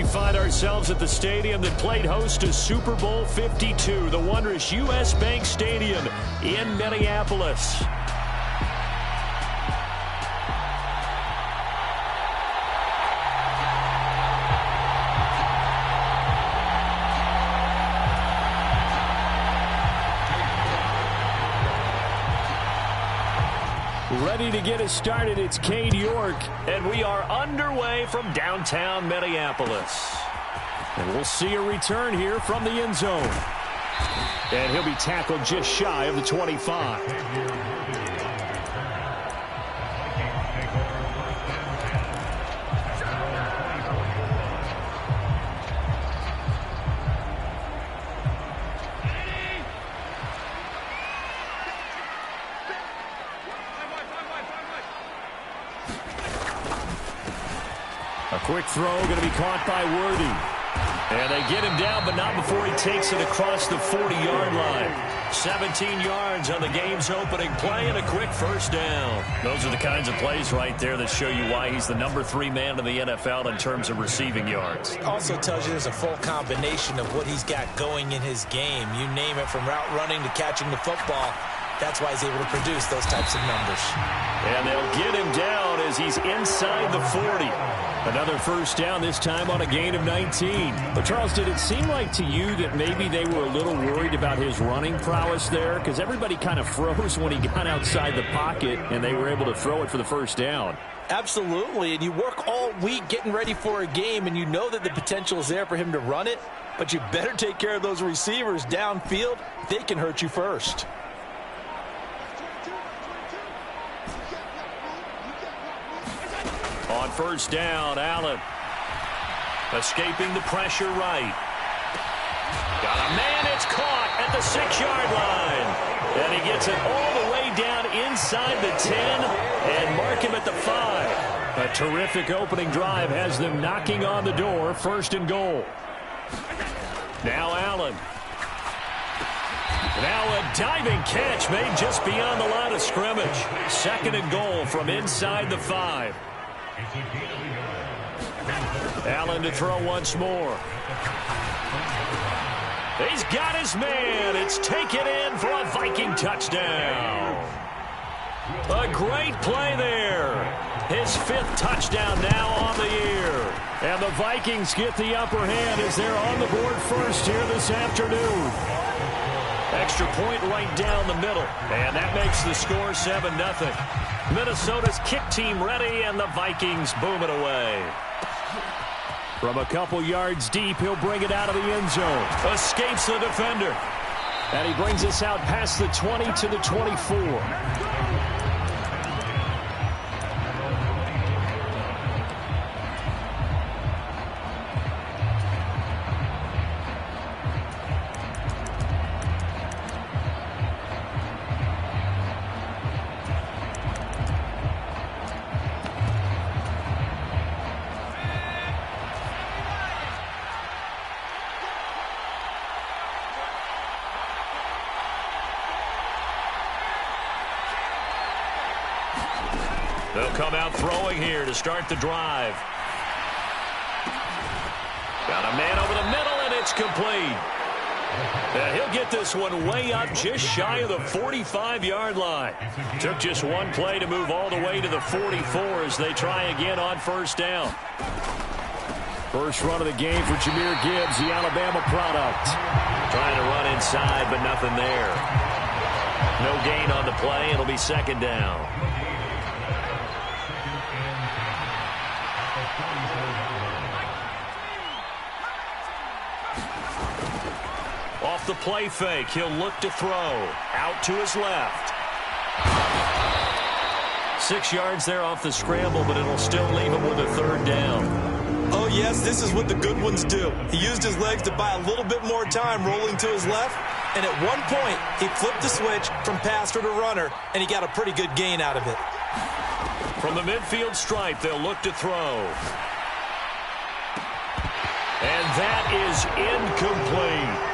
find ourselves at the stadium that played host to Super Bowl 52, the wondrous U.S. Bank Stadium in Minneapolis. Ready to get us started, it's Cade York, and we are underway from downtown Minneapolis. And we'll see a return here from the end zone. And he'll be tackled just shy of the 25. Quick throw, going to be caught by Worthy. And they get him down, but not before he takes it across the 40-yard line. 17 yards on the game's opening play and a quick first down. Those are the kinds of plays right there that show you why he's the number 3 man in the NFL in terms of receiving yards. It also tells you there's a full combination of what he's got going in his game. You name it, from route running to catching the football. That's why he's able to produce those types of numbers. And they'll get him down as he's inside the 40. Another first down, this time on a gain of 19. But, Charles, did it seem like to you that maybe they were a little worried about his running prowess there? Because everybody kind of froze when he got outside the pocket, and they were able to throw it for the first down. Absolutely, and you work all week getting ready for a game, and you know that the potential is there for him to run it, but you better take care of those receivers downfield. They can hurt you first. On first down, Allen escaping the pressure right. Got a man, it's caught at the 6-yard line. And he gets it all the way down inside the 10 and mark him at the 5. A terrific opening drive has them knocking on the door, first and goal. Now Allen. Now a diving catch made just beyond the line of scrimmage. Second and goal from inside the 5. Allen to throw once more. He's got his man. It's taken in for a Viking touchdown. A great play there. His 5th touchdown now on the year. And the Vikings get the upper hand as they're on the board first here this afternoon. Extra point right down the middle. And that makes the score 7-0. Minnesota's kick team ready, and the Vikings boom it away. From a couple yards deep, he'll bring it out of the end zone. Escapes the defender. And he brings us out past the 20 to the 24. They'll come out throwing here to start the drive. Got a man over the middle, and it's complete. And he'll get this one way up just shy of the 45-yard line. Took just one play to move all the way to the 44 as they try again on first down. First run of the game for Jahmyr Gibbs, the Alabama product. Trying to run inside, but nothing there. No gain on the play. It'll be second down. Off the play fake, he'll look to throw. Out to his left. 6 yards there off the scramble, but it'll still leave him with a third down. Oh, yes, this is what the good ones do. He used his legs to buy a little bit more time rolling to his left, and at one point, he flipped the switch from passer to runner, and he got a pretty good gain out of it. From the midfield stripe, they'll look to throw. And that is incomplete.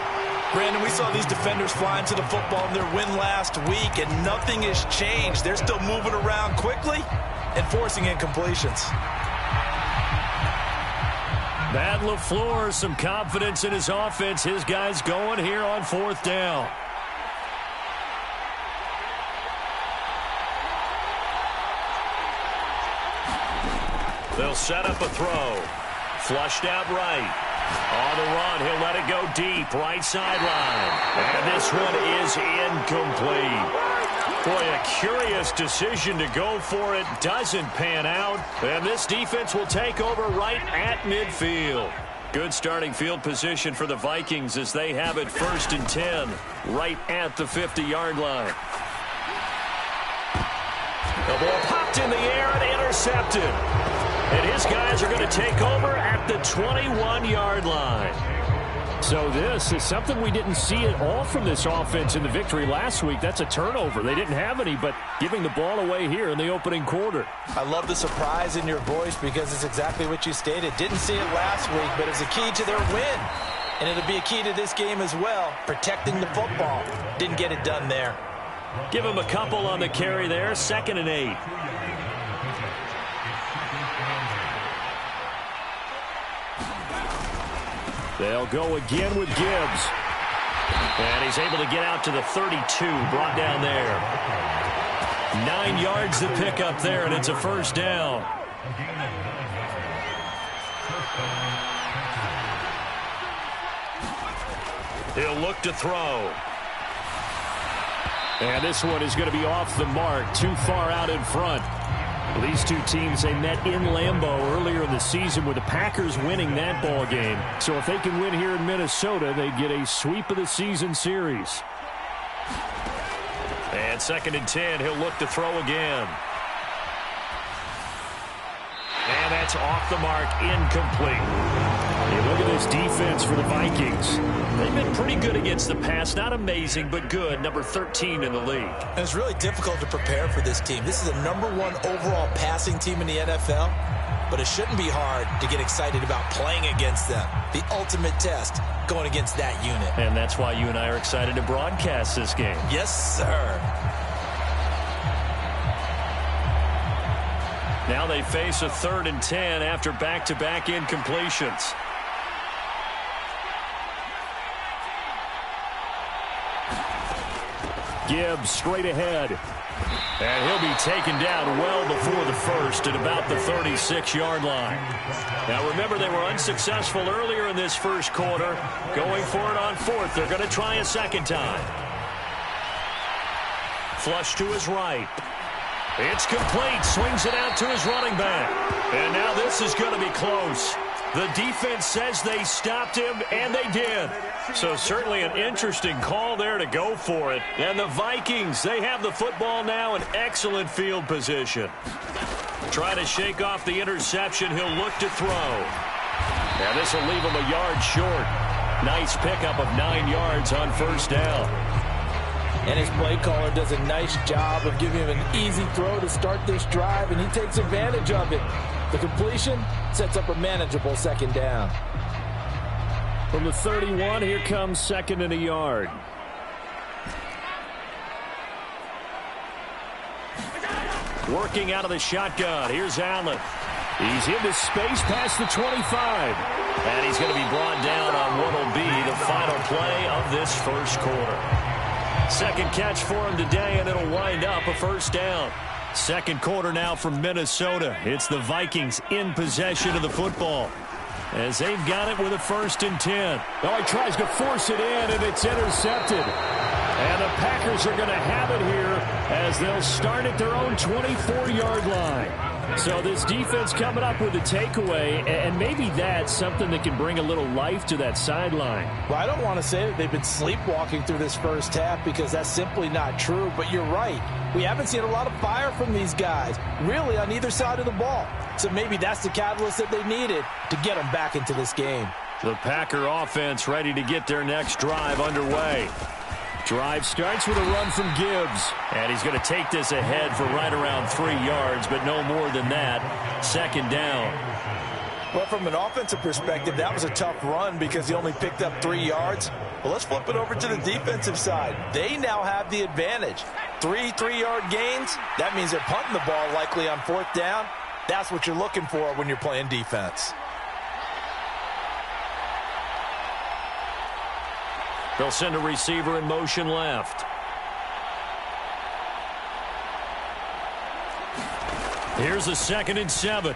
Brandon, we saw these defenders flying to the football in their win last week, and nothing has changed. They're still moving around quickly and forcing incompletions. Matt LaFleur, some confidence in his offense. His guys going here on 4th down. They'll set up a throw. Flushed out right. On the run, he'll let it go deep, right sideline. And this one is incomplete. Boy, a curious decision to go for it. Doesn't pan out. And this defense will take over right at midfield. Good starting field position for the Vikings as they have it 1st and 10, right at the 50-yard line. The ball popped in the air and intercepted. And his guys are going to take over at the 21-yard line. So this is something we didn't see at all from this offense in the victory last week. That's a turnover. They didn't have any, but giving the ball away here in the opening quarter. I love the surprise in your voice because it's exactly what you stated. Didn't see it last week, but it's a key to their win. And it'll be a key to this game as well, protecting the football. Didn't get it done there. Give him a couple on the carry there, 2nd and 8. They'll go again with Gibbs. And he's able to get out to the 32, brought down there. 9 yards to pick up there, and it's a 1st down. He'll look to throw. And this one is going to be off the mark, too far out in front. These two teams, they met in Lambeau earlier in the season with the Packers winning that ball game. So if they can win here in Minnesota, they get a sweep of the season series. And 2nd and 10, he'll look to throw again. And that's off the mark, incomplete. You look at this defense for the Vikings. They've been pretty good against the pass. Not amazing, but good. Number 13 in the league. And it's really difficult to prepare for this team. This is the #1 overall passing team in the NFL, but it shouldn't be hard to get excited about playing against them. The ultimate test going against that unit. And that's why you and I are excited to broadcast this game. Yes, sir. Now they face a 3rd and 10 after back-to-back incompletions. Gibbs straight ahead. And he'll be taken down well before the first at about the 36-yard line. Now remember, they were unsuccessful earlier in this first quarter. Going for it on 4th. They're going to try a 2nd time. Flush to his right. It's complete. Swings it out to his running back. And now this is going to be close. The defense says they stopped him, and they did. So certainly an interesting call there to go for it. And the Vikings, they have the football now in excellent field position. Trying to shake off the interception. He'll look to throw. Now this will leave him a yard short. Nice pickup of 9 yards on 1st down. And his play caller does a nice job of giving him an easy throw to start this drive, and he takes advantage of it. The completion sets up a manageable 2nd down. From the 31, here comes 2nd and a yard. Working out of the shotgun. Here's Allen. He's into space past the 25. And he's going to be brought down on what will be the final play of this first quarter. 2nd catch for him today, and it'll wind up a 1st down. 2nd quarter now from Minnesota. It's the Vikings in possession of the football, as they've got it with a 1st and 10. Oh, he tries to force it in, and it's intercepted. And the Packers are going to have it here as they'll start at their own 24-yard line. So this defense coming up with a takeaway, and maybe that's something that can bring a little life to that sideline. Well, I don't want to say that they've been sleepwalking through this first half because that's simply not true, but you're right. We haven't seen a lot of fire from these guys, really, on either side of the ball. So maybe that's the catalyst that they needed to get them back into this game. The Packer offense ready to get their next drive underway. Drive starts with a run from Gibbs. And he's going to take this ahead for right around 3 yards, but no more than that. 2nd down. Well, from an offensive perspective, that was a tough run because he only picked up 3 yards. Well, let's flip it over to the defensive side. They now have the advantage. 3 3-yard gains. That means they're punting the ball likely on 4th down. That's what you're looking for when you're playing defense. They'll send a receiver in motion left. Here's a 2nd and 7.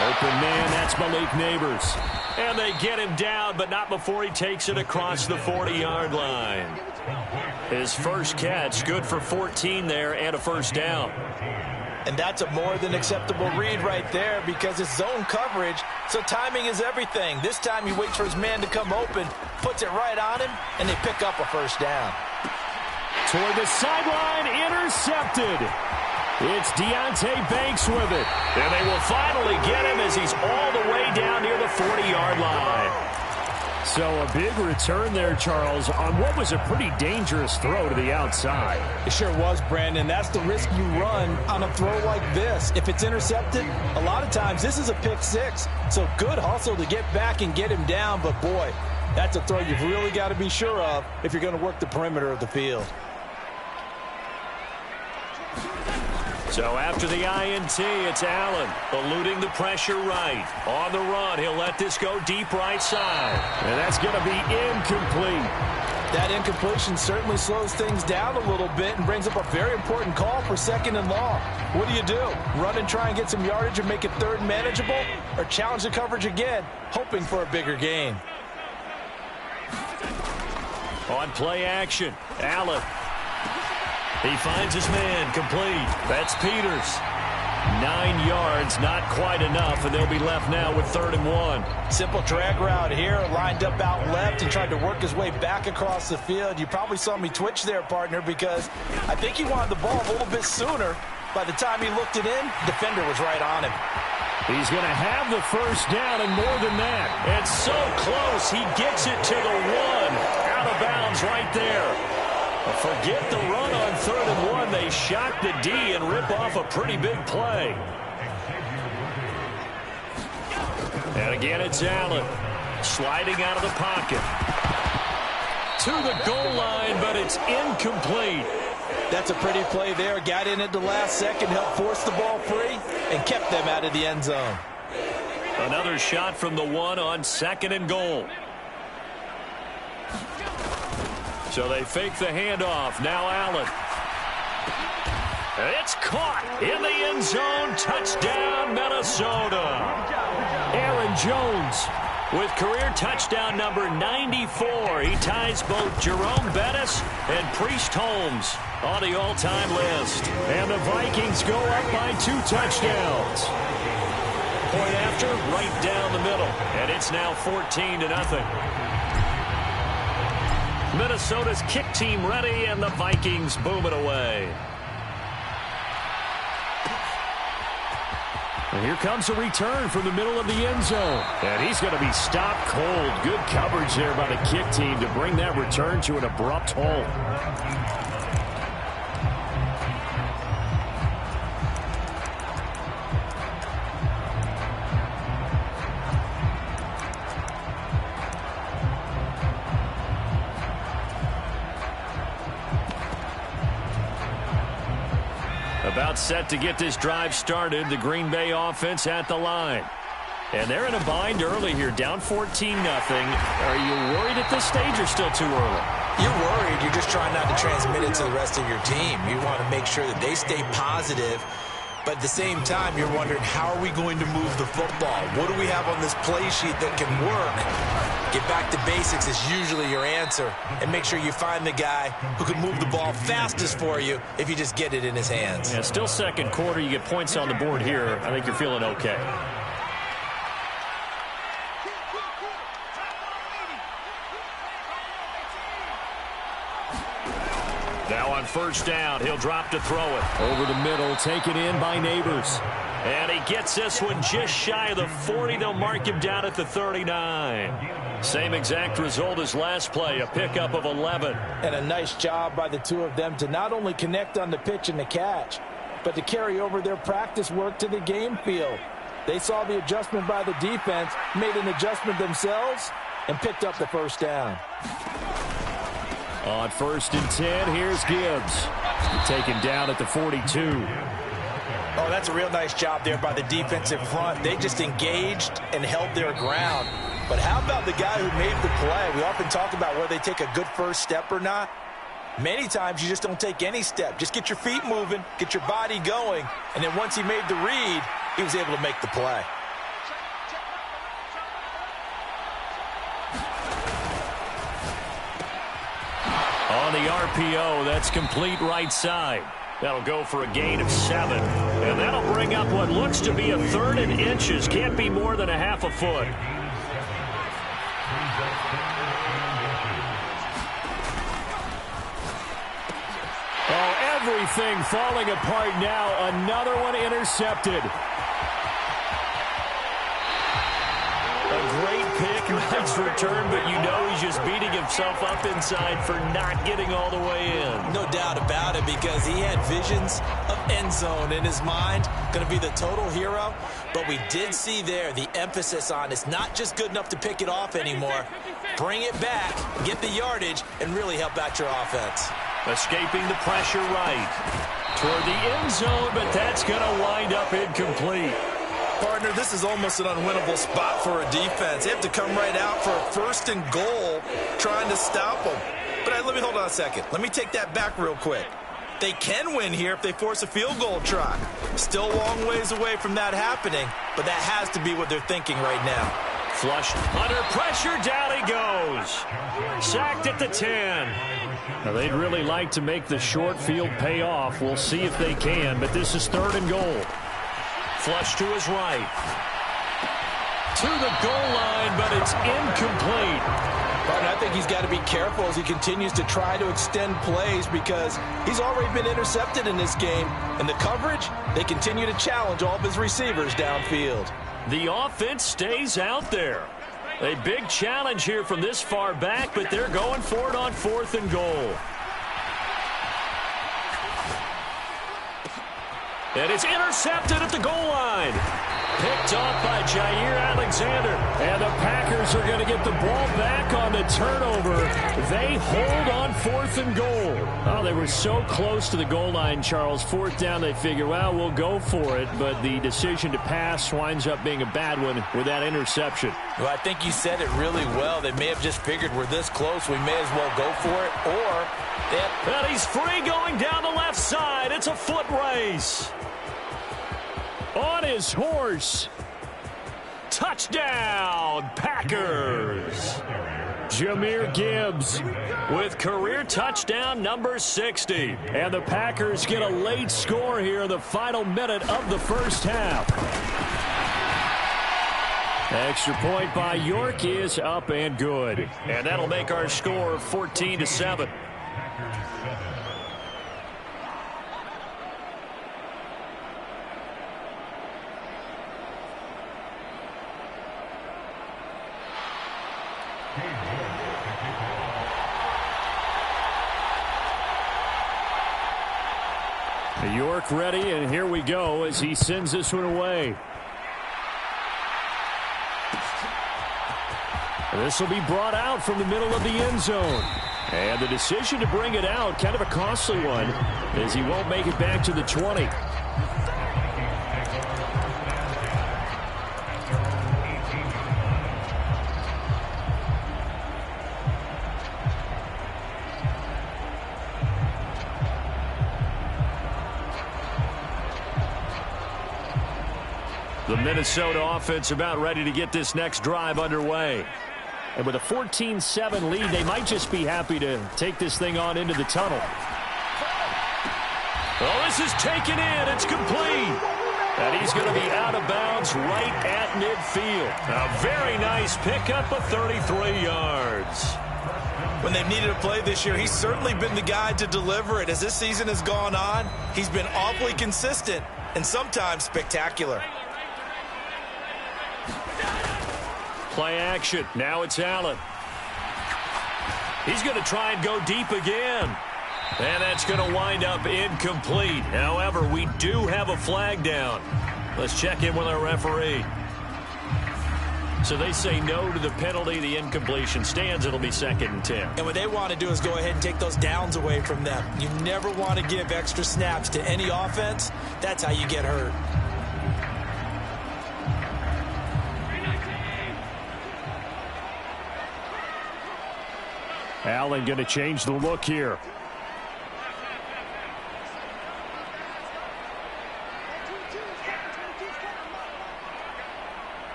Open man, that's Malik Neighbors. And they get him down, but not before he takes it across the 40-yard line. His first catch, good for 14 there and a first down. And that's a more than acceptable read right there because it's zone coverage, so timing is everything. This time he waits for his man to come open, puts it right on him, and they pick up a first down. Toward the sideline, intercepted. It's Deonte Banks with it. And they will finally get him as he's all the way down near the 40-yard line. So a big return there, Charles, on what was a pretty dangerous throw to the outside. It sure was, Brandon. That's the risk you run on a throw like this. If it's intercepted, a lot of times this is a pick six. So good hustle to get back and get him down. But, boy, that's a throw you've really got to be sure of if you're going to work the perimeter of the field. So after the INT, it's Allen eluding the pressure right. On the run, he'll let this go deep right side. And that's going to be incomplete. That incompletion certainly slows things down a little bit and brings up a very important call for 2nd and long. What do? Run and try and get some yardage and make it 3rd manageable? Or challenge the coverage again, hoping for a bigger gain? On play action, Allen. He finds his man, complete. That's Peters. 9 yards, not quite enough, and they'll be left now with 3rd and 1. Simple drag route here, lined up out left and tried to work his way back across the field. You probably saw me twitch there, partner, because I think he wanted the ball a little bit sooner. By the time he looked it in, defender was right on him. He's going to have the first down and more than that. It's so close, he gets it to the 1. Out of bounds right there. Forget the run on 3rd and 1. They shock the D and rip off a pretty big play. And again, it's Allen sliding out of the pocket. To the goal line, but it's incomplete. That's a pretty play there. Got in at the last second, helped force the ball free, and kept them out of the end zone. Another shot from the 1 on 2nd and goal. So they fake the handoff. Now Allen. It's caught in the end zone. Touchdown, Minnesota. Aaron Jones with career touchdown number 94. He ties both Jerome Bettis and Priest Holmes on the all-time list. And the Vikings go up by 2 touchdowns. Point after, right down the middle. And it's now 14-0. Minnesota's kick team ready, and the Vikings boom it away. And here comes a return from the middle of the end zone. And he's going to be stopped cold. Good coverage there by the kick team to bring that return to an abrupt halt. About set to get this drive started. The Green Bay offense at the line. And they're in a bind early here, down 14-0. Are you worried at this stage or still too early? You're worried. You're just trying not to transmit it to the rest of your team. You want to make sure that they stay positive. But at the same time, you're wondering, how are we going to move the football? What do we have on this play sheet that can work? Get back to basics is usually your answer. And make sure you find the guy who can move the ball fastest for you if you just get it in his hands. Yeah, still second quarter. You get points on the board here. I think you're feeling okay. Now on first down, he'll drop to throw it. Over the middle, taken in by Neighbors. And he gets this one just shy of the 40. They'll mark him down at the 39. Same exact result as last play, a pickup of 11. And a nice job by the two of them to not only connect on the pitch and the catch, but to carry over their practice work to the game field. They saw the adjustment by the defense, made an adjustment themselves, and picked up the first down. On 1st and 10, here's Gibbs. Taken down at the 42. Oh, that's a real nice job there by the defensive front. They just engaged and held their ground. But how about the guy who made the play? We often talk about whether they take a good first step or not. Many times you just don't take any step. Just get your feet moving, get your body going, and then once he made the read, he was able to make the play. On the RPO, that's complete right side. That'll go for a gain of 7. And that'll bring up what looks to be a 3rd and inches. Can't be more than a half a foot. Oh, everything falling apart now. Another one intercepted. A great pick, nice return, but you know he's just beating himself up inside for not getting all the way in. No doubt about it, because he had visions of end zone in his mind. Going to be the total hero. But we did see there the emphasis on it's not just good enough to pick it off anymore. Bring it back, get the yardage, and really help out your offense. Escaping the pressure right toward the end zone, but that's going to wind up incomplete. Partner, this is almost an unwinnable spot for a defense. They have to come right out for a 1st and goal trying to stop them. But let me hold on a second. Let me take that back real quick. They can win here if they force a field goal try. Still a long ways away from that happening, but that has to be what they're thinking right now. Flushed under pressure, down he goes. Sacked at the 10. Now, they'd really like to make the short field pay off. We'll see if they can, but this is 3rd and goal. Flush to his right. To the goal line, but it's incomplete. But I think he's got to be careful as he continues to try to extend plays because he's already been intercepted in this game. And the coverage, they continue to challenge all of his receivers downfield. The offense stays out there. A big challenge here from this far back, but they're going for it on 4th and goal. And it's intercepted at the goal line. Picked off by Jair Alexander. And the Packers are going to get the ball back on the turnover. They hold on 4th and goal. Oh, they were so close to the goal line, Charles. 4th down, they figure, well, we'll go for it. But the decision to pass winds up being a bad one with that interception. Well, I think you said it really well. They may have just figured we're this close, we may as well go for it. Or, and he's free going down the left side. It's a foot race. On his horse. Touchdown, Packers. Jahmyr Gibbs with career touchdown number 60. And the Packers get a late score here in the final minute of the first half. Extra point by York is up and good. And that'll make our score 14-7. York ready, and here we go as he sends this one away. This will be brought out from the middle of the end zone. And the decision to bring it out, kind of a costly one, as he won't make it back to the 20. The Minnesota offense about ready to get this next drive underway. And with a 14-7 lead, they might just be happy to take this thing on into the tunnel. Oh, this is taken in. It's complete. And he's going to be out of bounds right at midfield. A very nice pickup of 33 yards. When they've needed a play this year, he's certainly been the guy to deliver it. As this season has gone on, he's been awfully consistent and sometimes spectacular. Play action. Now it's Allen. He's going to try and go deep again. And that's going to wind up incomplete. However, we do have a flag down. Let's check in with our referee. So they say no to the penalty. The incompletion stands. It'll be 2nd and 10. And what they want to do is go ahead and take those downs away from them. You never want to give extra snaps to any offense. That's how you get hurt. Allen going to change the look here.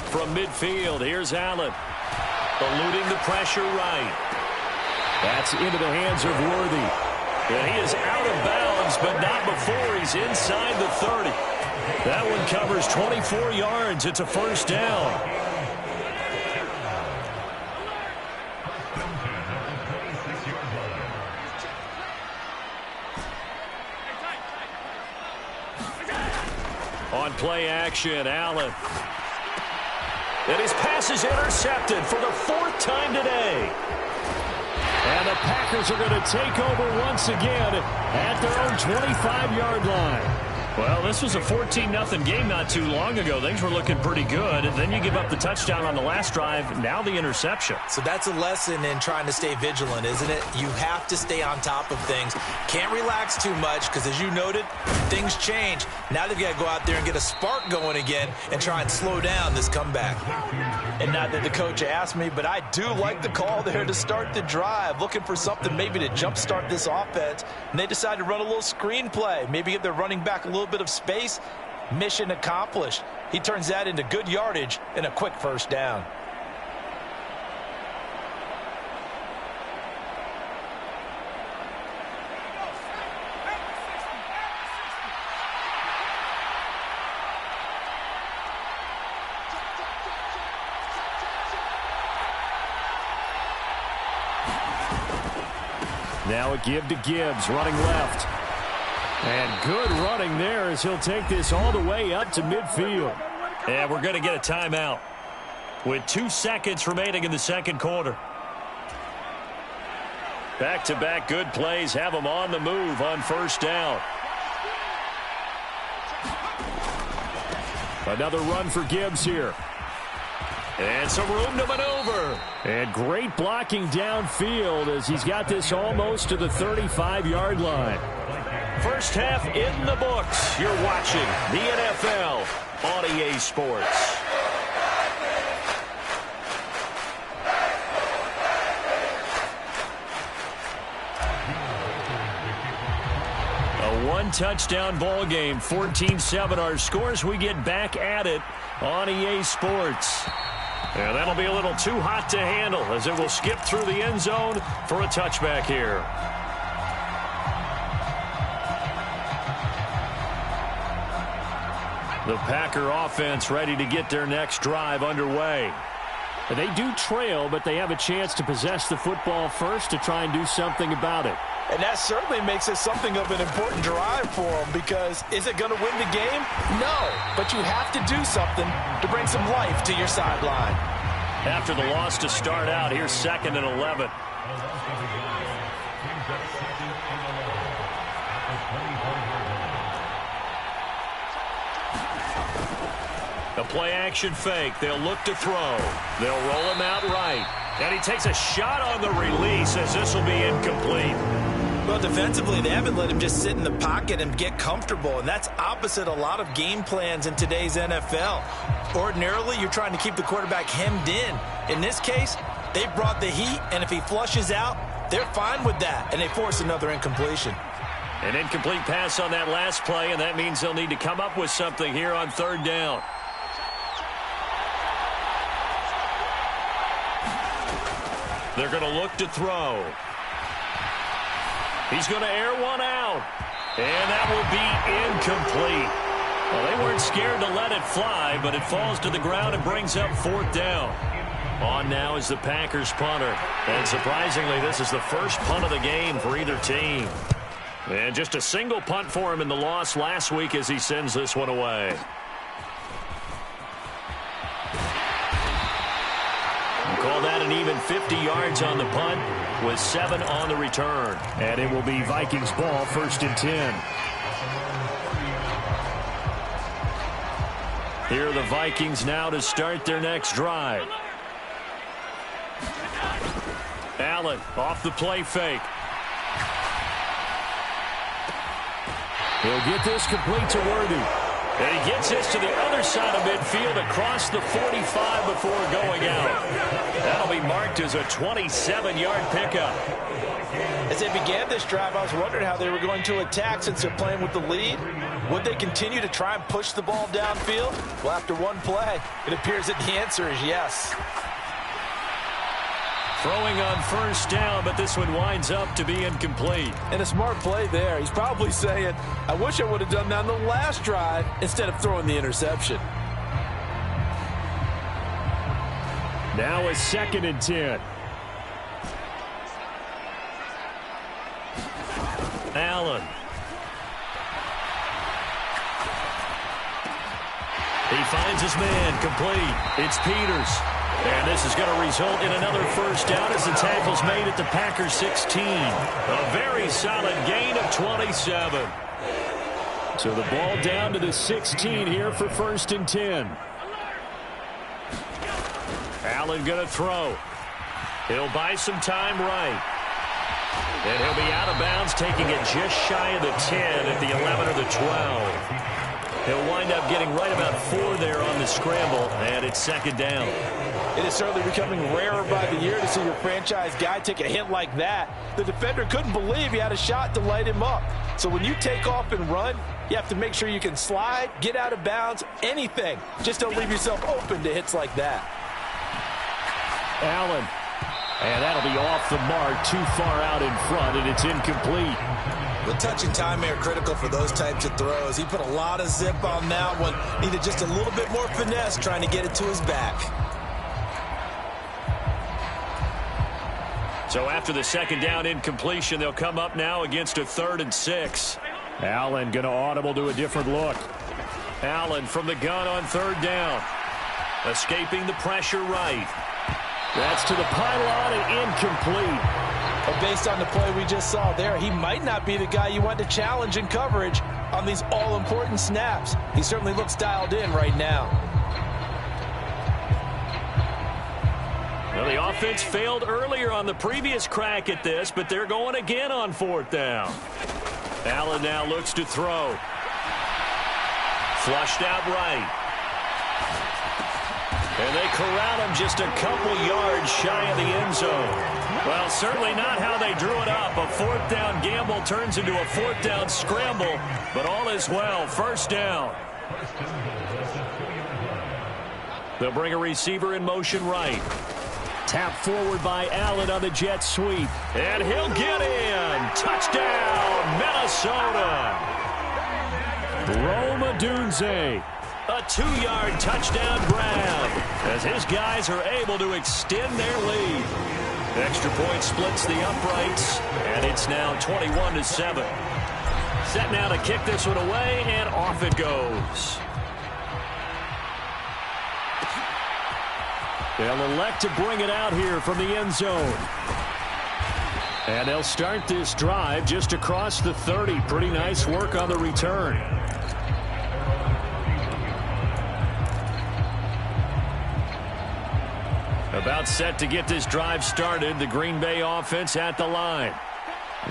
From midfield, here's Allen. Eluding the pressure right. That's into the hands of Worthy. And he is out of bounds, but not before he's inside the 30. That one covers 24 yards. It's a first down. On play action, Allen. And his pass is intercepted for the 4th time today. And the Packers are going to take over once again at their own 25-yard line. Well, this was a 14-0 game not too long ago. Things were looking pretty good. And then you give up the touchdown on the last drive. Now the interception. So that's a lesson in trying to stay vigilant, isn't it? You have to stay on top of things. Can't relax too much because, as you noted, things change. Now they've got to go out there and get a spark going again and try and slow down this comeback. And not that the coach asked me, but I do like the call there to start the drive. Looking for something maybe to jumpstart this offense. And they decided to run a little screen play. Maybe give their running back a little bit of space. Mission accomplished. He turns that into good yardage and a quick first down. Now a give to Gibbs, running left. And good running there as he'll take this all the way up to midfield. And we're going to get a timeout with 2 seconds remaining in the second quarter. Back-to-back good plays have them on the move on first down. Another run for Gibbs here. And some room to maneuver. And great blocking downfield as he's got this almost to the 35-yard line. First half in the books. You're watching the NFL on EA Sports. A one-touchdown ball game, 14-7 our scores. We get back at it on EA Sports. And that'll be a little too hot to handle as it will skip through the end zone for a touchback here. The Packer offense ready to get their next drive underway. They do trail, but they have a chance to possess the football first to try and do something about it. And that certainly makes it something of an important drive for them, because is it going to win the game? No, but you have to do something to bring some life to your sideline. After the loss to start out, here's 2nd and 11. A play-action fake. They'll look to throw. They'll roll him out right. And he takes a shot on the release as this will be incomplete. Well, defensively, they haven't let him just sit in the pocket and get comfortable, and that's opposite a lot of game plans in today's NFL. Ordinarily, you're trying to keep the quarterback hemmed in. In this case, they brought the heat, and if he flushes out, they're fine with that, and they force another incompletion. An incomplete pass on that last play, and that means they'll need to come up with something here on 3rd down. They're going to look to throw. He's going to air one out. And that will be incomplete. Well, they weren't scared to let it fly, but it falls to the ground and brings up 4th down. On now is the Packers punter. And surprisingly, this is the first punt of the game for either team. And just a single punt for him in the loss last week as he sends this one away. Call that an even 50 yards on the punt with 7 on the return. And it will be Vikings ball, 1st and 10. Here are the Vikings now to start their next drive. Allen off the play fake. He'll get this complete to Worthy. And he gets this to the other side of midfield across the 45 before going out. That'll be marked as a 27-yard pickup. As they began this drive, I was wondering how they were going to attack since they're playing with the lead. Would they continue to try and push the ball downfield? Well, after one play, it appears that the answer is yes. Throwing on first down, but this one winds up to be incomplete. And a smart play there. He's probably saying, I wish I would have done that on the last drive instead of throwing the interception. Now a 2nd and 10. Allen. He finds his man, complete. It's Peters. And this is going to result in another first down as the tackle's made at the Packers 16. A very solid gain of 27. So the ball down to the 16 here for 1st and 10. Allen going to throw. He'll buy some time right. And he'll be out of bounds, taking it just shy of the 10 at the 11 or the 12. He'll wind up getting right about 4 there on the scramble, and it's 2nd down. It is certainly becoming rarer by the year to see your franchise guy take a hit like that. The defender couldn't believe he had a shot to light him up. So when you take off and run, you have to make sure you can slide, get out of bounds, anything. Just don't leave yourself open to hits like that. Allen. And that'll be off the mark, too far out in front, and it's incomplete. The touch and time are critical for those types of throws. He put a lot of zip on that one. Needed just a little bit more finesse trying to get it to his back. So after the 2nd down incompletion, they'll come up now against a 3rd and 6. Allen going to audible to a different look. Allen from the gun on 3rd down. Escaping the pressure right. That's to the pylon and incomplete. But based on the play we just saw there, he might not be the guy you want to challenge in coverage on these all-important snaps. He certainly looks dialed in right now. Well, the offense failed earlier on the previous crack at this, but they're going again on 4th down. Allen now looks to throw. Flushed out right. And they corral him just a couple yards shy of the end zone. Well, certainly not how they drew it up. A 4th down gamble turns into a 4th down scramble, but all is well. 1st down. They'll bring a receiver in motion right. Tap forward by Allen on the jet sweep. And he'll get in. Touchdown, Minnesota. Rome Odunze. A 2-yard touchdown grab as his guys are able to extend their lead. Extra point splits the uprights, and it's now 21-7. Set now to kick this one away, and off it goes. They'll elect to bring it out here from the end zone. And they'll start this drive just across the 30. Pretty nice work on the return. About set to get this drive started. The Green Bay offense at the line.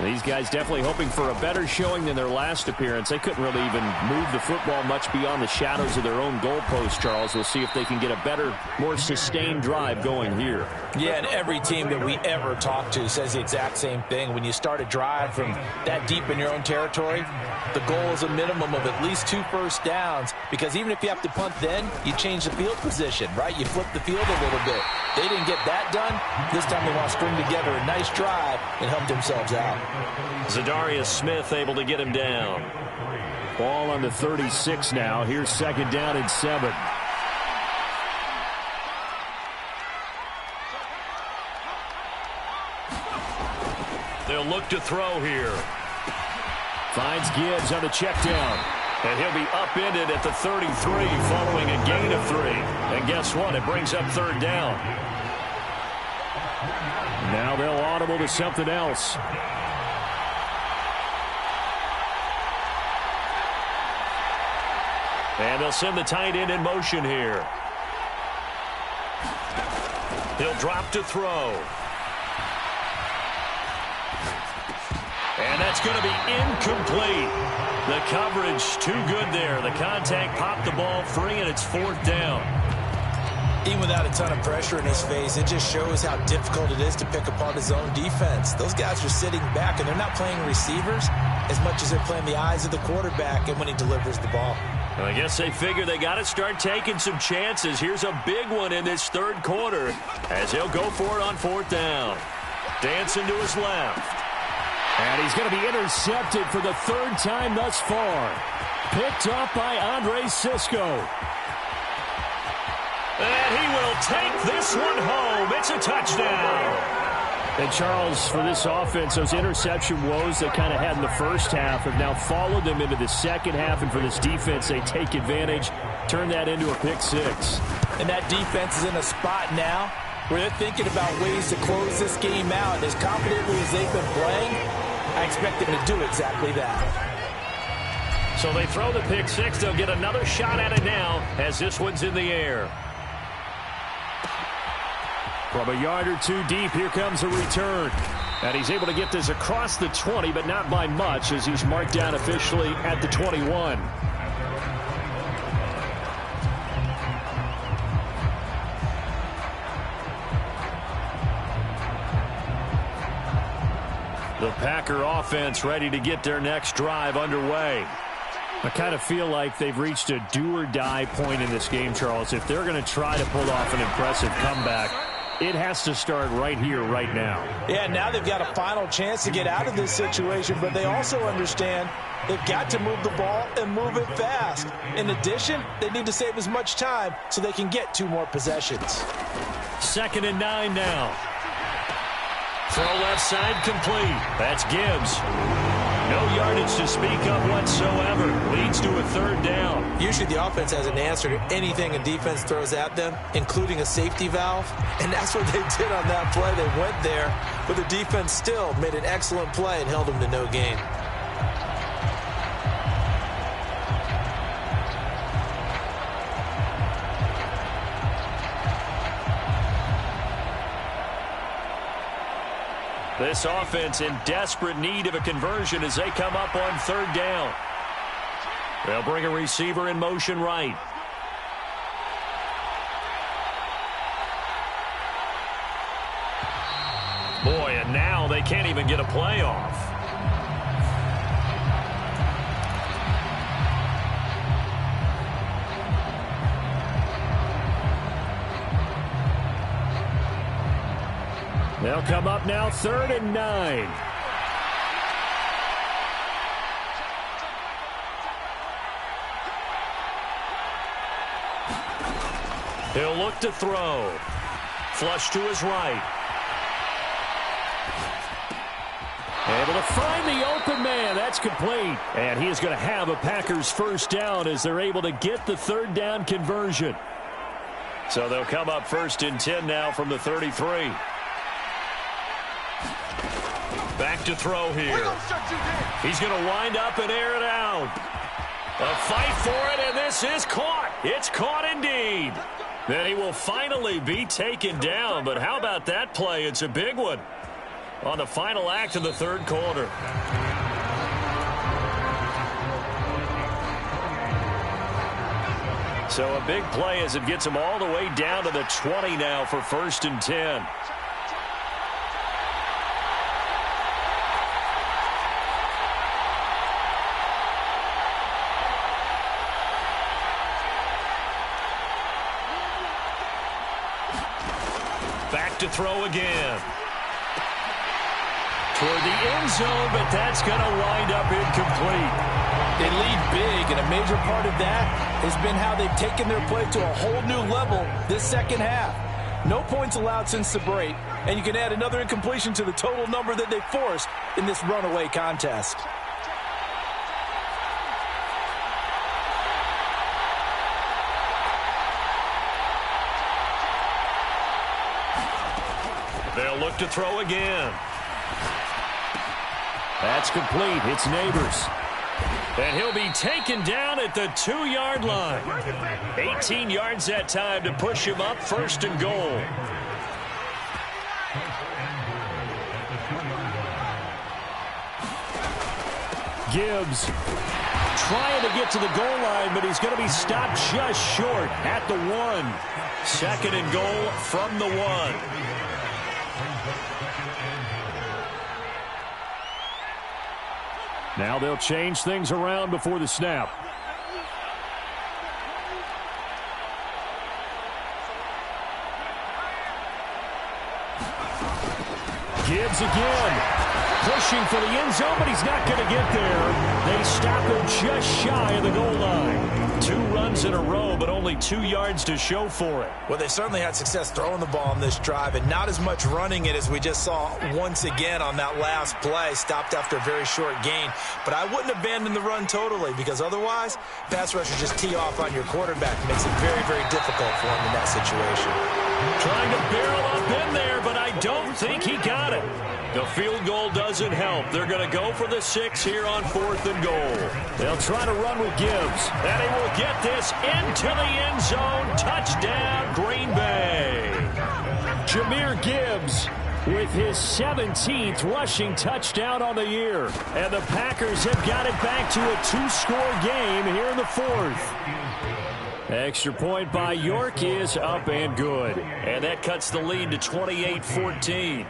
These guys definitely hoping for a better showing than their last appearance. They couldn't really even move the football much beyond the shadows of their own goalpost, Charles. We'll see if they can get a better, more sustained drive going here. Yeah, and every team that we ever talk to says the exact same thing. When you start a drive from that deep in your own territory, the goal is a minimum of at least 2 first downs, because even if you have to punt then, you change the field position, right? You flip the field a little bit. They didn't get that done. This time they want to string together a nice drive and help themselves out. Zadarius Smith able to get him down. Ball on the 36 now. Here's 2nd down and 7. They'll look to throw here. Finds Gibbs on the check down. And he'll be upended at the 33 following a gain of 3. And guess what? It brings up 3rd down. Now they'll audible to something else. And they'll send the tight end in motion here. He'll drop to throw. And that's going to be incomplete. The coverage too good there. The contact popped the ball free, and it's 4th down. Even without a ton of pressure in his face, it just shows how difficult it is to pick apart his own defense. Those guys are sitting back, and they're not playing receivers as much as they're playing the eyes of the quarterback and when he delivers the ball. Well, I guess they figure they got to start taking some chances. Here's a big one in this 3rd quarter as he'll go for it on 4th down. Dancing to his left. And he's going to be intercepted for the 3rd time thus far. Picked up by Andre Sisco. And he will take this one home. It's a touchdown. And, Charles, for this offense, those interception woes they kind of had in the first half have now followed them into the second half. And for this defense, they take advantage, turn that into a pick 6. And that defense is in a spot now where they're thinking about ways to close this game out. And as confidently as they've been playing, I expect them to do exactly that. So they throw the pick 6. They'll get another shot at it now as this one's in the air. From a yard or two deep, here comes a return. And he's able to get this across the 20, but not by much as he's marked down officially at the 21. The Packer offense ready to get their next drive underway. I kind of feel like they've reached a do-or-die point in this game, Charles. If they're going to try to pull off an impressive comeback, it has to start right here, right now. Yeah, now they've got a final chance to get out of this situation, but they also understand they've got to move the ball and move it fast. In addition, they need to save as much time so they can get 2 more possessions. 2nd and 9 now. Throw left side complete. That's Gibbs. No yardage to speak of whatsoever. Leads to a 3rd down. Usually the offense has an answer to anything a defense throws at them, including a safety valve. And that's what they did on that play. They went there, but the defense still made an excellent play and held them to no gain. This offense in desperate need of a conversion as they come up on 3rd down. They'll bring a receiver in motion right. Boy, and now they can't even get a play off. They'll come up now 3rd and 9. He'll look to throw. Flush to his right. Able to find the open man. That's complete. And he is going to have a Packers 1st down as they're able to get the 3rd down conversion. So they'll come up 1st and 10 now from the 33. Back to throw here. He's going to wind up and air it out. A fight for it, and this is caught. It's caught indeed. Then he will finally be taken down, but how about that play? It's a big one on the final act of the 3rd quarter. So a big play as it gets him all the way down to the 20 now for 1st and 10. Back to throw again. Toward the end zone, but that's going to wind up incomplete. They lead big, and a major part of that has been how they've taken their play to a whole new level this 2nd half. No points allowed since the break, and you can add another incompletion to the total number that they forced in this runaway contest. They'll look to throw again. That's complete. It's Neighbors. And he'll be taken down at the 2-yard line. 18 yards that time to push him up 1st and goal. Gibbs trying to get to the goal line, but he's going to be stopped just short at the 1. Second and goal from the 1. Now they'll change things around before the snap. Gibbs again. Pushing for the end zone, but he's not going to get there. They stop him just shy of the goal line. 2 runs in a row, but only 2 yards to show for it. Well, they certainly had success throwing the ball on this drive, and not as much running it as we just saw once again on that last play. Stopped after a very short gain. But I wouldn't abandon the run totally, because otherwise, pass rushers just tee off on your quarterback. It makes it very, very difficult for him in that situation. Trying to barrel up in there, but I don't think he got it. The field goal doesn't help. They're going to go for the 6 here on 4th and goal. They'll try to run with Gibbs, and he will get this into the end zone. Touchdown, Green Bay. Jahmyr Gibbs with his 17th rushing touchdown on the year. And the Packers have got it back to a 2-score game here in the 4th. Extra point by York is up and good. And that cuts the lead to 28-14.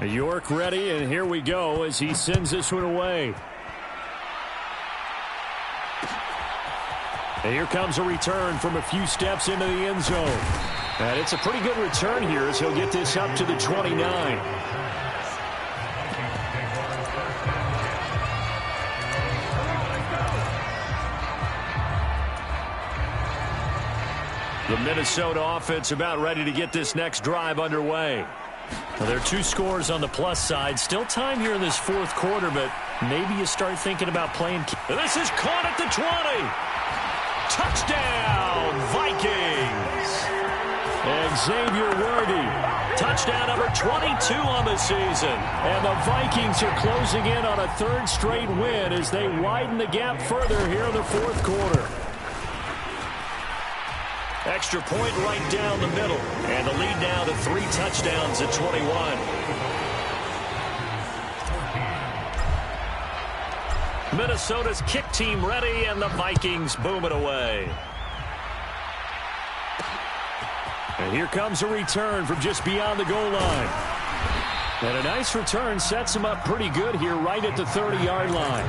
York ready, and here we go as he sends this one away. And here comes a return from a few steps into the end zone. And it's a pretty good return here as he'll get this up to the 29. The Minnesota offense about ready to get this next drive underway. Well, there are 2 scores on the plus side. Still time here in this 4th quarter, but maybe you start thinking about playing. This is caught at the 20. Touchdown, Vikings. And Xavier Worthy. Touchdown number 22 on the season. And the Vikings are closing in on a 3rd straight win as they widen the gap further here in the 4th quarter. Extra point right down the middle. And the lead now to 3 touchdowns at 21. Minnesota's kick team ready, and the Vikings boom it away. And here comes a return from just beyond the goal line. And a nice return sets him up pretty good here right at the 30-yard line.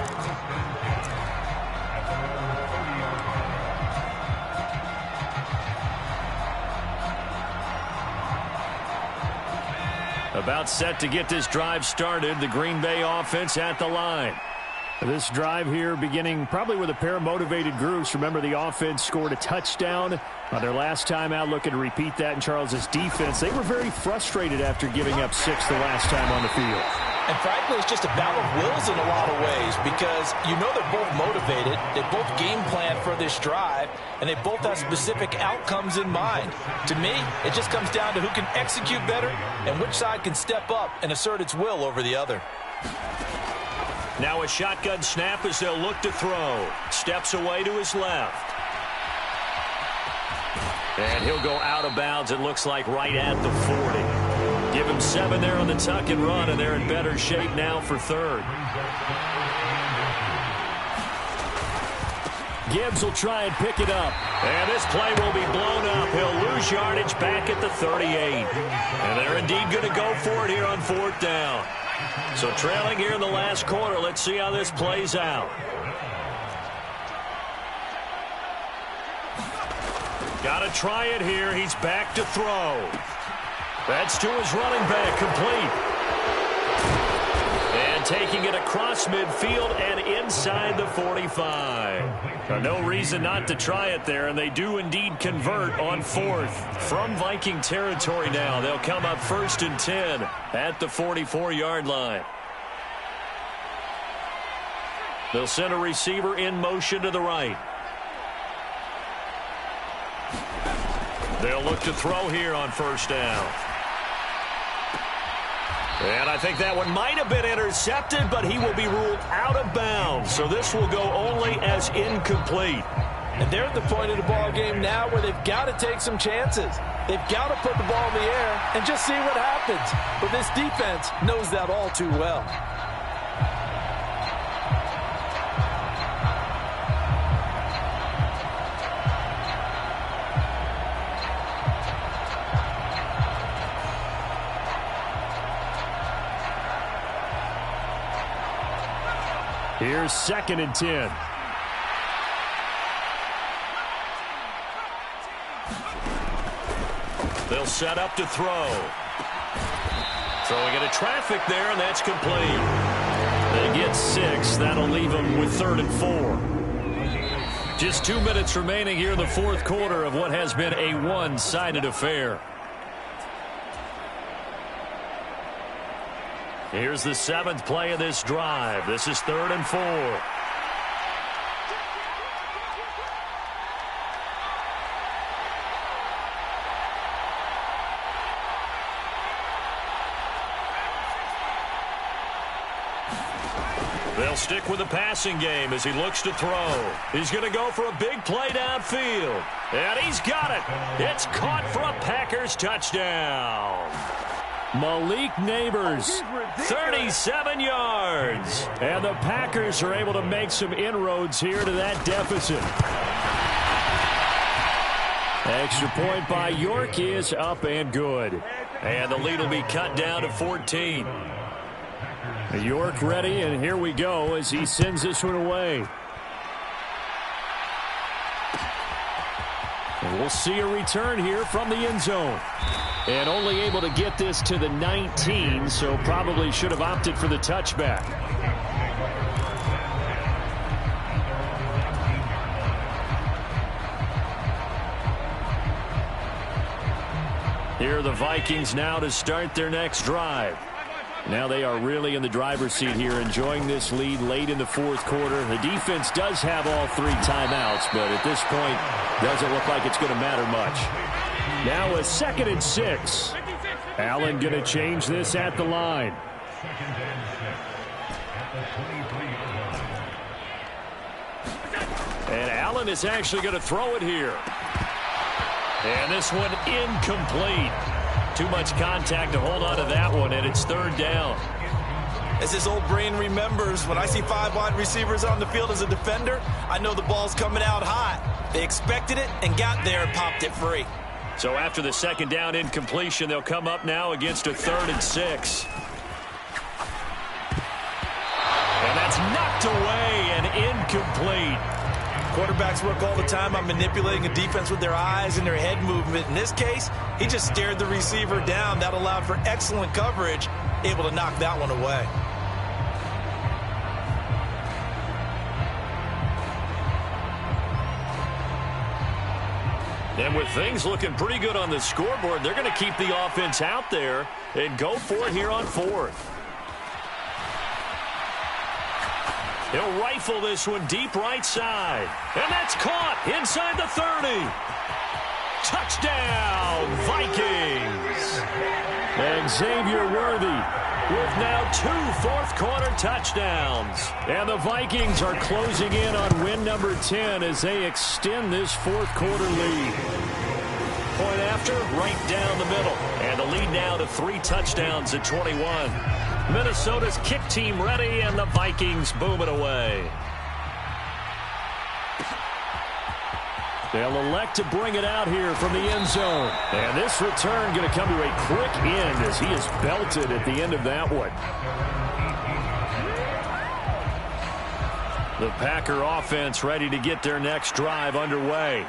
About set to get this drive started. The Green Bay offense at the line. This drive here beginning probably with a pair of motivated groups. Remember, the offense scored a touchdown on their last time out. Looking to repeat that in Charles's defense. They were very frustrated after giving up 6 the last time on the field. And frankly, it's just a battle of wills in a lot of ways, because you know they're both motivated, they both game plan for this drive, and they both have specific outcomes in mind. To me, it just comes down to who can execute better and which side can step up and assert its will over the other. Now a shotgun snap as they'll look to throw. Steps away to his left. And he'll go out of bounds, it looks like, right at the 40. Give him 7 there on the tuck and run, and they're in better shape now for 3rd. Gibbs will try and pick it up. And this play will be blown up. He'll lose yardage back at the 38. And they're indeed going to go for it here on 4th down. So trailing here in the last quarter. Let's see how this plays out. Got to try it here. He's back to throw. That's to his running back, complete. And taking it across midfield and inside the 45. Now, no reason not to try it there, and they do indeed convert on 4th. From Viking territory now, they'll come up 1st and 10 at the 44-yard line. They'll send a receiver in motion to the right. They'll look to throw here on 1st down. And I think that one might have been intercepted, but he will be ruled out of bounds. So this will go only as incomplete. And they're at the point of the ball game now where they've got to take some chances. They've got to put the ball in the air and just see what happens. But this defense knows that all too well. Here's 2nd and 10. They'll set up to throw. Throwing into traffic there, and that's complete. They get 6. That'll leave them with 3rd and 4. Just 2 minutes remaining here in the 4th quarter of what has been a one-sided affair. Here's the 7th play of this drive. This is 3rd and 4. They'll stick with the passing game as he looks to throw. He's going to go for a big play downfield. And he's got it. It's caught for a Packers touchdown. Malik Neighbors, 37 yards. and the Packers are able to make some inroads here to that deficit. Extra point by York is up and good. And the lead will be cut down to 14. York ready, and here we go as he sends this one away. And we'll see a return here from the end zone. And only able to get this to the 19, so probably should have opted for the touchback. Here are the Vikings now to start their next drive. Now they are really in the driver's seat here, enjoying this lead late in the 4th quarter. The defense does have all 3 timeouts, but at this point, doesn't look like it's going to matter much. Now a 2nd and 6. Allen going to change this at the line. And Allen is actually going to throw it here. And this one incomplete. Too much contact to hold on to that one, and it's 3rd down. As his old brain remembers, when I see 5 wide receivers on the field as a defender, I know the ball's coming out hot. They expected it and got there and popped it free. So after the 2nd down incompletion, they'll come up now against a 3rd and 6. And that's knocked away and incomplete. Quarterbacks work all the time on manipulating a defense with their eyes and their head movement. In this case, he just stared the receiver down. That allowed for excellent coverage, able to knock that one away. And with things looking pretty good on the scoreboard, they're going to keep the offense out there and go for it here on 4th. He'll rifle this one deep right side. And that's caught inside the 30. Touchdown, Vikings. And Xavier Worthy with now 2 4th-quarter touchdowns. And the Vikings are closing in on win number 10 as they extend this 4th-quarter lead. Point after, right down the middle. And the lead now to 3 touchdowns at 21. Minnesota's kick team ready, and the Vikings boom it away. They'll elect to bring it out here from the end zone. And this return going to come to a quick end as he is belted at the end of that one. The Packer offense ready to get their next drive underway.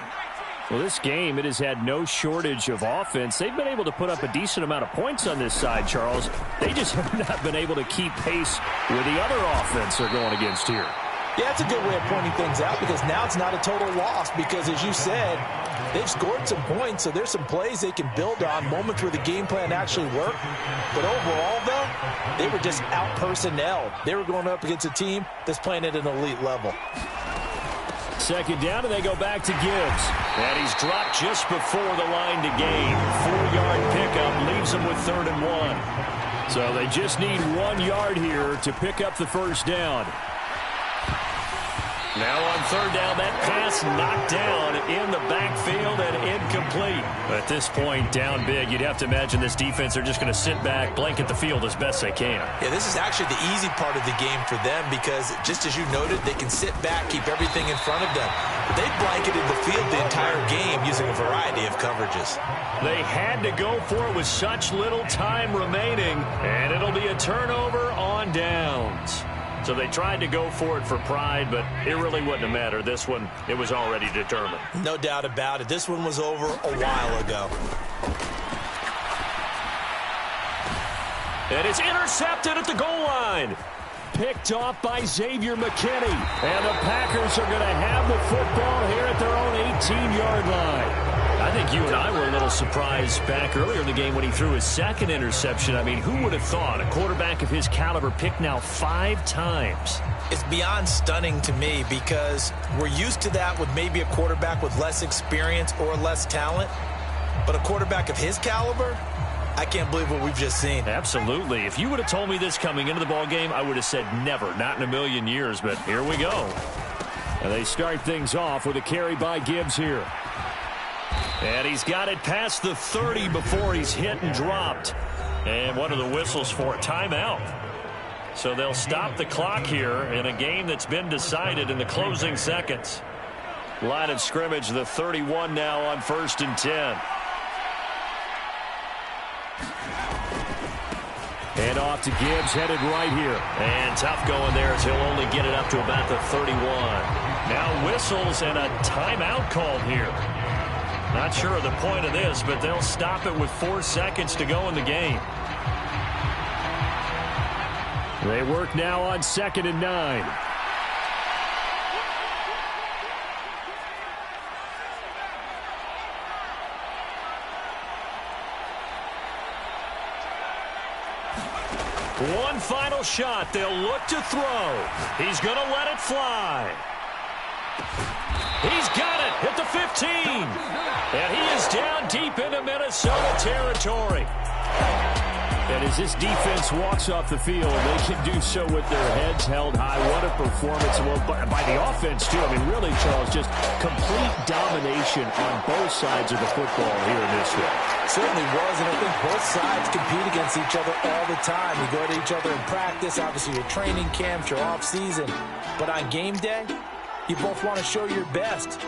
Well, this game, it has had no shortage of offense. They've been able to put up a decent amount of points on this side, Charles. They just have not been able to keep pace with the other offense they're going against here. Yeah, it's a good way of pointing things out because now it's not a total loss because, as you said, they've scored some points, so there's some plays they can build on, moments where the game plan actually worked. But overall, though, they were just out-personnelled. They were going up against a team that's playing at an elite level. 2nd down, and they go back to Gibbs. And he's dropped just before the line to gain. 4-yard pickup leaves him with 3rd and 1. So they just need 1 yard here to pick up the first down. Now on third down, that pass knocked down in the backfield and incomplete. At this point, down big, you'd have to imagine this defense are just going to sit back, blanket the field as best they can. Yeah, this is actually the easy part of the game for them because, just as you noted, they can sit back, keep everything in front of them. They blanketed the field the entire game using a variety of coverages. They had to go for it with such little time remaining, and it'll be a turnover on downs. So they tried to go for it for pride, but it really wouldn't have mattered. This one, it was already determined. No doubt about it. This one was over a while ago. And it's intercepted at the goal line. Picked off by Xavier McKinney. And the Packers are going to have the football here at their own 18-yard line. I think you and I were a little surprised back earlier in the game when he threw his second interception. I mean, who would have thought a quarterback of his caliber picked now 5 times? It's beyond stunning to me because we're used to that with maybe a quarterback with less experience or less talent. But a quarterback of his caliber, I can't believe what we've just seen. Absolutely. If you would have told me this coming into the ballgame, I would have said never, not in a million years. But here we go. And they start things off with a carry by Gibbs here. And he's got it past the 30 before he's hit and dropped. And what are the whistles for? Timeout. So they'll stop the clock here in a game that's been decided in the closing seconds. Line of scrimmage, the 31 now on 1st and 10. And off to Gibbs, headed right here. And tough going there as he'll only get it up to about the 31. Now whistles and a timeout called here. Not sure of the point of this, but they'll stop it with 4 seconds to go in the game. They work now on 2nd and 9. One final shot. They'll look to throw. He's going to let it fly. He's got it at the 15. And he is down deep into Minnesota territory. And as this defense walks off the field, they can do so with their heads held high. What a performance by the offense, too. I mean, really, Charles, just complete domination on both sides of the football here in this one. Certainly was, and I think both sides compete against each other all the time. You go to each other in practice, obviously your training camps, your off season. But on game day, you both want to show your best.